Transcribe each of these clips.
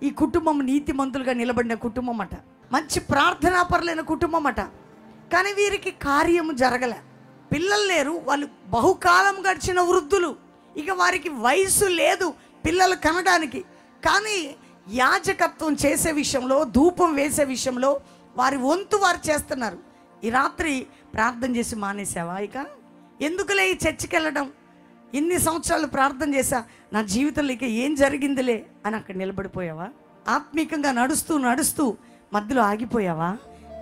ఈ కుటుంబం నీతిమంతులుగా నిలబడిన కుటుంబం అట, మంచి ప్రార్థనాపరులైన కుటుంబం అట. కానీ వీరికి కార్యము జరగలే. పిల్లలు లేరు, వాళ్ళు బహుకాలం గడిచిన వృద్ధులు, ఇక వారికి వయసు లేదు పిల్లలు కనడానికి. కానీ యాజకత్వం చేసే విషయంలో, ధూపం వేసే విషయంలో వారి వంతు వారు చేస్తున్నారు. ఈ రాత్రి ప్రార్థన చేసి మానేసావా? ఇక ఎందుకులే ఈ చర్చికి వెళ్ళడం, ఇన్ని సంవత్సరాలు ప్రార్థన చేశా, నా జీవితంలో ఇక ఏం జరిగిందిలే అని అక్కడ నిలబడిపోయావా? ఆత్మీకంగా నడుస్తూ నడుస్తూ మధ్యలో ఆగిపోయావా?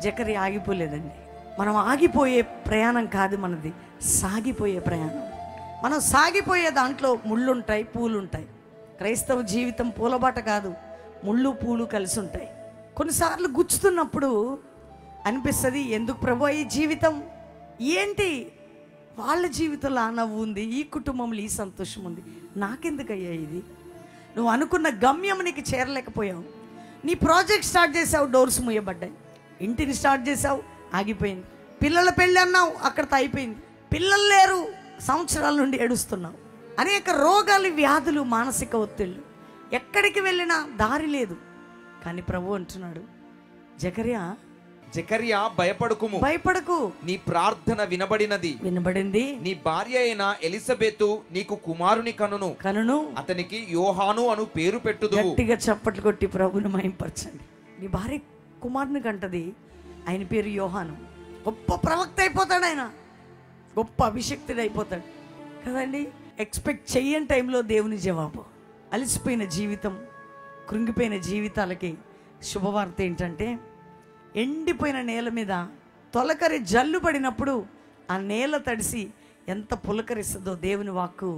జకర్యా ఆగిపోలేదండి. మనం ఆగిపోయే ప్రయాణం కాదు మనది, సాగిపోయే ప్రయాణం. మనం సాగిపోయే దాంట్లో ముళ్ళుంటాయి, పూలుంటాయి. క్రైస్తవ జీవితం పూలబాట కాదు, ముళ్ళు పూలు కలిసి ఉంటాయి. కొన్నిసార్లు గుచ్చుతున్నప్పుడు అనిపిస్తుంది, ఎందుకు ప్రభు ఈ జీవితం ఏంటి? వాళ్ళ జీవితంలో ఆ నవ్వు ఉంది, ఈ కుటుంబంలో ఈ సంతోషం ఉంది, నాకెందుకయ్యా ఇది? నువ్వు అనుకున్న గమ్యం నీకు చేరలేకపోయావు. నీ ప్రాజెక్ట్ స్టార్ట్ చేసావు, డోర్స్ మూయబడ్డాయి. ఇంటిని స్టార్ట్ చేసావు, ఆగిపోయింది. పిల్లల పెళ్ళి అన్నావు, అక్కడితో అయిపోయింది. పిల్లలు లేరు, సంవత్సరాల నుండి ఏడుస్తున్నావు. అనేక రోగాలు, వ్యాధులు, మానసిక ఒత్తిళ్ళు, ఎక్కడికి వెళ్ళినా దారి లేదు. కానీ ప్రభు అంటున్నాడు, జకర్యా భయపడకుము, భయపడకు, నీ ప్రార్థన వినబడింది. నీ భార్య అయిన ఎలిజబెతు నీకు కుమారుని కనును, అతనికి యోహాను అను పేరు పెట్టుదు. గట్టిగా చప్పట్లు కొట్టి ప్రభుని మహింపరచండి. నీ భార్య కుమారుని కంటది, ఆయన పేరు యోహాను. గొప్ప ప్రవక్త అయిపోతాడు ఆయన, గొప్ప అభిషక్తుడు అయిపోతాడు కదండి. ఎక్స్పెక్ట్ చెయ్యని టైంలో దేవుని జవాబు. అలసిపోయిన జీవితం, కృంగిపోయిన జీవితాలకి శుభవార్త ఏంటంటే, ఎండిపోయిన నేల మీద తొలకరి జల్లు పడినప్పుడు ఆ నేల తడిసి ఎంత పులకరిస్తుందో దేవుని వాక్కు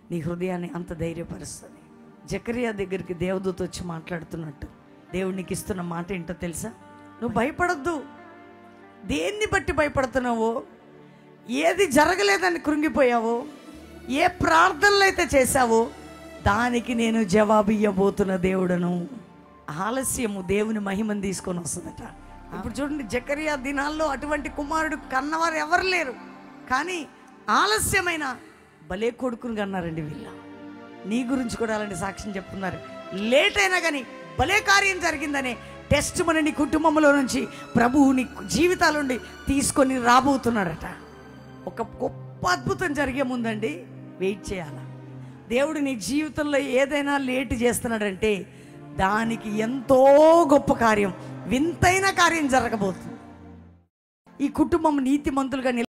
నీ హృదయాన్ని అంత ధైర్యపరుస్తుంది. జకర్యా దగ్గరికి దేవదూత వచ్చి మాట్లాడుతున్నట్టు దేవుడు నీకు ఇస్తున్న మాట ఏంటో తెలుసా? నువ్వు భయపడొద్దు. దేన్ని బట్టి భయపడుతున్నావో, ఏది జరగలేదని కృంగిపోయావో, ఏ ప్రార్థనలు అయితే చేశావో దానికి నేను జవాబు ఇవ్వబోతున్న దేవుడను. ఆలస్యము దేవుని మహిమను తీసుకొని వస్తుందట. ఇప్పుడు చూడండి, జకర్యా దినాల్లో అటువంటి కుమారుడు కన్నవారు ఎవరు లేరు. కానీ ఆలస్యమైన భలే కొడుకుని కన్నారండి వీళ్ళ. నీ గురించి కూడా అలాంటి సాక్ష్యం చెప్తున్నారు. లేట్ అయినా కానీ భలే కార్యం జరిగిందనే టెస్ట్ మన నీ కుటుంబంలో నుంచి ప్రభువు నీ జీవితాల నుండి తీసుకొని రాబోతున్నాడట. ఒక గొప్ప అద్భుతం జరిగే ముందండి వెయిట్ చేయాలా. దేవుడు నీ జీవితంలో ఏదైనా లేట్ చేస్తున్నాడంటే దానికి ఎంతో గొప్ప కార్యం, వింతైన కార్యం జరగబోతుంది. ఈ కుటుంబం నీతిమంతులుగా